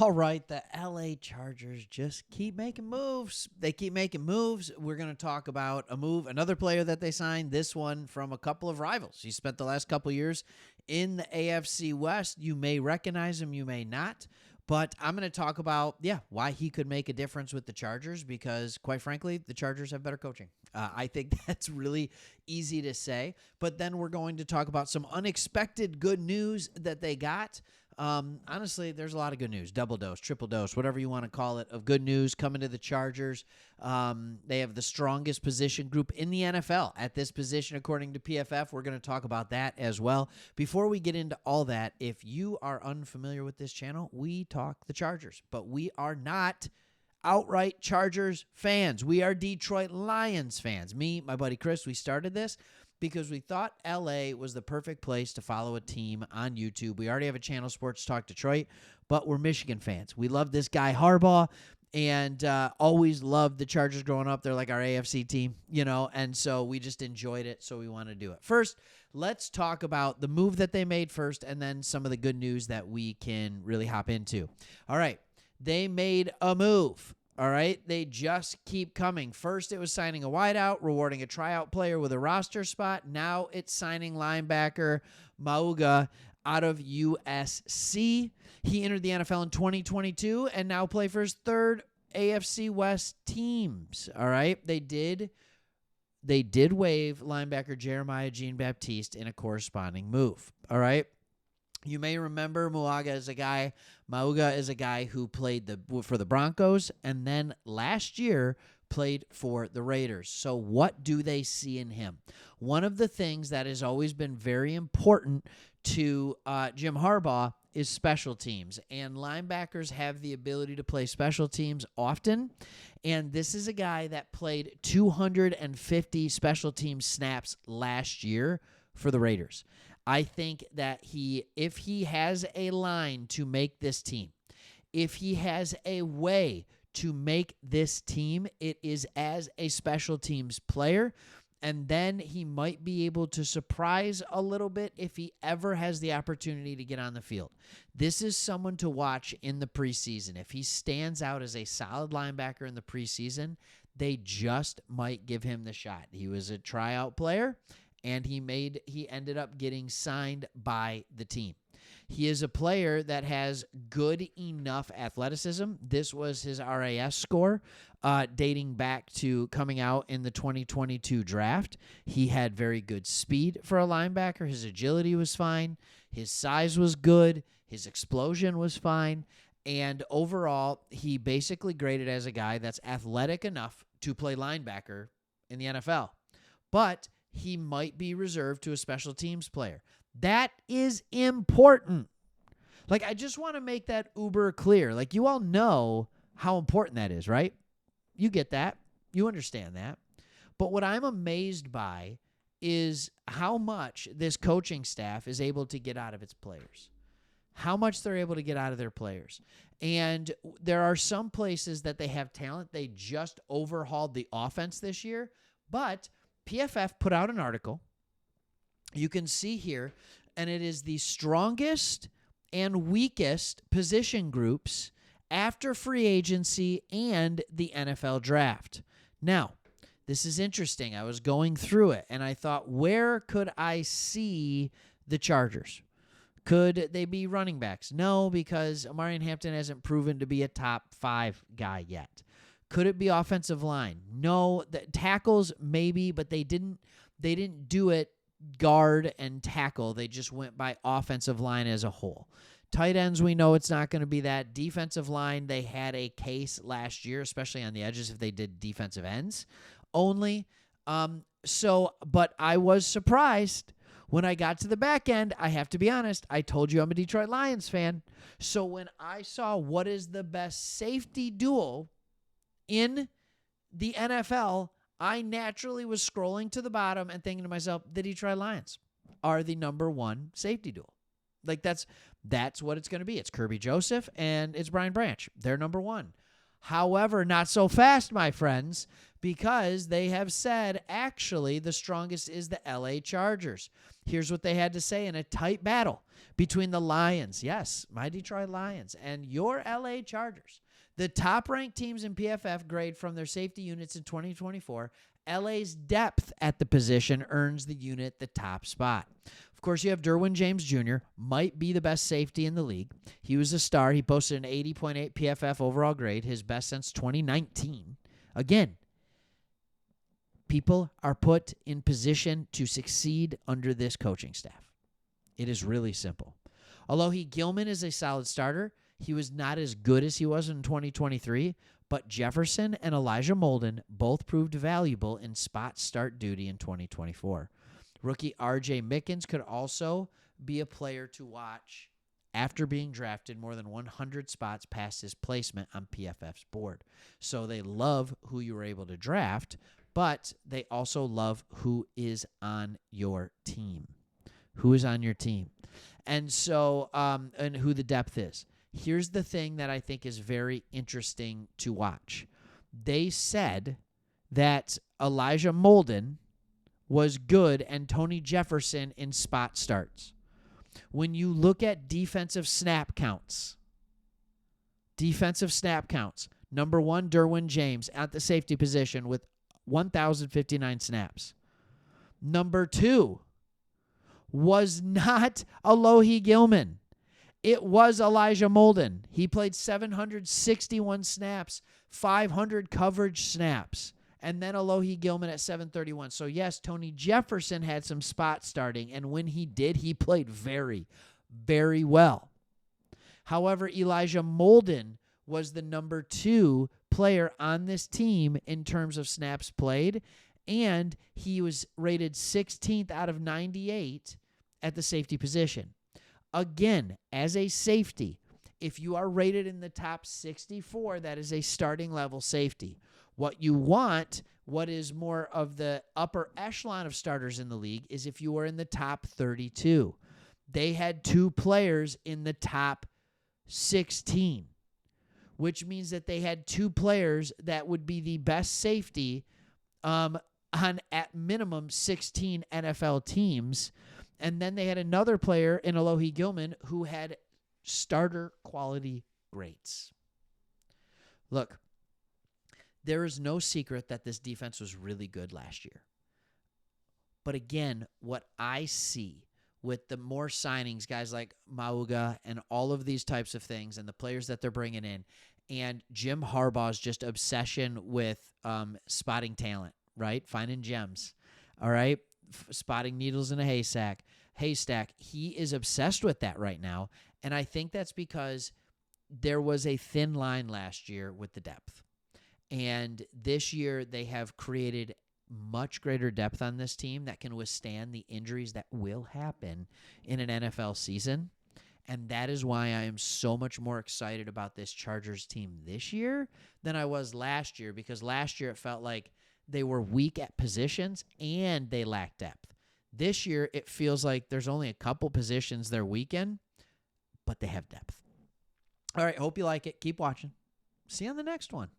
All right, the LA Chargers just keep making moves. They keep making moves. We're going to talk about another player that they signed, this one from a couple of rivals. He spent the last couple of years in the AFC West. You may recognize him, you may not. But I'm going to talk about, why he could make a difference with the Chargers because, quite frankly, the Chargers have better coaching. I think that's really easy to say. But then we're going to talk about some unexpected good news that they got. Honestly, there's a lot of good news. Double dose, triple dose, whatever you want to call it, of good news coming to the Chargers. They have the strongest position group in the NFL at this position, according to PFF. We're going to talk about that as well. Before we get into all that, if you are unfamiliar with this channel, we talk the Chargers, but we are not outright Chargers fans. We are Detroit Lions fans. Me, my buddy Chris, we started this because we thought LA was the perfect place to follow a team on YouTube. We already have a channel, Sports Talk Detroit, but we're Michigan fans. We love this guy, Harbaugh, and always loved the Chargers growing up. They're like our AFC team, and so we just enjoyed it, so we want to do it. First, let's talk about the move that they made first, and then some of the good news that we can really hop into. All right, they made a move. All right, they just keep coming. First, it was signing a wideout, rewarding a tryout player with a roster spot. Now it's signing linebacker Mauga out of USC. He entered the NFL in 2022 and now play for his third AFC West teams. All right, they did waive linebacker Jeremiah Jean-Baptiste in a corresponding move. All right. You may remember Mauga is a guy who played for the Broncos and then last year played for the Raiders. So what do they see in him? One of the things that has always been very important to Jim Harbaugh is special teams, and linebackers have the ability to play special teams often, and this is a guy that played 250 special team snaps last year for the Raiders. I think that if he has a line to make this team, if he has a way to make this team, it is as a special teams player, and then he might be able to surprise a little bit if he ever has the opportunity to get on the field. This is someone to watch in the preseason. If he stands out as a solid linebacker in the preseason, they just might give him the shot. He was a tryout player, and he ended up getting signed by the team. He is a player that has good enough athleticism. This was his RAS score dating back to coming out in the 2022 draft. He had very good speed for a linebacker. His agility was fine. His size was good. His explosion was fine. And overall, he basically graded as a guy that's athletic enough to play linebacker in the NFL. But he might be reserved to a special teams player. That is important. I just want to make that uber clear. You all know how important that is, right? You get that. You understand that. But what I'm amazed by is how much this coaching staff is able to get out of its players. How much they're able to get out of their players. And there are some places that they have talent. They just overhauled the offense this year, but PFF put out an article. You can see here, and it is the strongest and weakest position groups after free agency and the NFL draft. Now, this is interesting. I was going through it, and I thought, where could I see the Chargers? Could they be running backs? No, because Omarion Hampton hasn't proven to be a top 5 guy yet. Could it be offensive line? No. The tackles, maybe, but they didn't do it guard and tackle. They just went by offensive line as a whole. Tight ends, we know it's not going to be that. Defensive line, they had a case last year, especially on the edges if they did defensive ends only. But I was surprised when I got to the back end. I have to be honest. I told you I'm a Detroit Lions fan. So when I saw what is the best safety duo in the NFL, I naturally was scrolling to the bottom and thinking to myself, the Detroit Lions are the number one safety duo. That's what it's going to be. It's Kirby Joseph and it's Brian Branch. They're number one. However, not so fast, my friends, because they have said actually the strongest is the LA Chargers. Here's what they had to say in a tight battle between the Lions, yes, my Detroit Lions, and your LA Chargers. The top-ranked teams in PFF grade from their safety units in 2024. LA's depth at the position earns the unit the top spot. Of course, you have Derwin James Jr., might be the best safety in the league. He was a star. He posted an 80.8 PFF overall grade, his best since 2019. Again, people are put in position to succeed under this coaching staff. It is really simple. Alohi Gilman is a solid starter. He was not as good as he was in 2023, but Jefferson and Elijah Molden both proved valuable in spot start duty in 2024. Rookie R.J. Mickens could also be a player to watch after being drafted more than 100 spots past his placement on PFF's board. So they love who you were able to draft, but they also love who is on your team. Who is on your team? And so, and who the depth is. Here's the thing that I think is very interesting to watch. They said that Elijah Molden was good and Tony Jefferson in spot starts. When you look at defensive snap counts, number one, Derwin James at the safety position with 1,059 snaps. Number two was not Alohi Gilman. It was Elijah Molden. He played 761 snaps, 500 coverage snaps, and then Alohi Gilman at 731. So, yes, Tony Jefferson had some spot starting, and when he did, he played very, very well. However, Elijah Molden was the number 2 player on this team in terms of snaps played, and he was rated 16th out of 98 at the safety position. Again, as a safety, if you are rated in the top 64, that is a starting level safety. What you want, what is more of the upper echelon of starters in the league, is if you are in the top 32. They had 2 players in the top 16, which means that they had 2 players that would be the best safety on at minimum 16 NFL teams. And then they had another player in Alohi Gilman who had starter quality grades. Look, there is no secret that this defense was really good last year. But again, what I see with the more signings, guys like Mauga and all of these types of things and the players that they're bringing in, and Jim Harbaugh's just obsession with spotting talent, right? Finding gems, all right? Spotting needles in a haystack. He is obsessed with that right now, and I think that's because there was a thin line last year with the depth. And this year they have created much greater depth on this team that can withstand the injuries that will happen in an NFL season. And that is why I am so much more excited about this Chargers team this year than I was last year, because last year it felt like they were weak at positions and they lacked depth. This year it feels like there's only a couple positions they're weak in, but they have depth. All right, hope you like it. Keep watching. See you on the next one.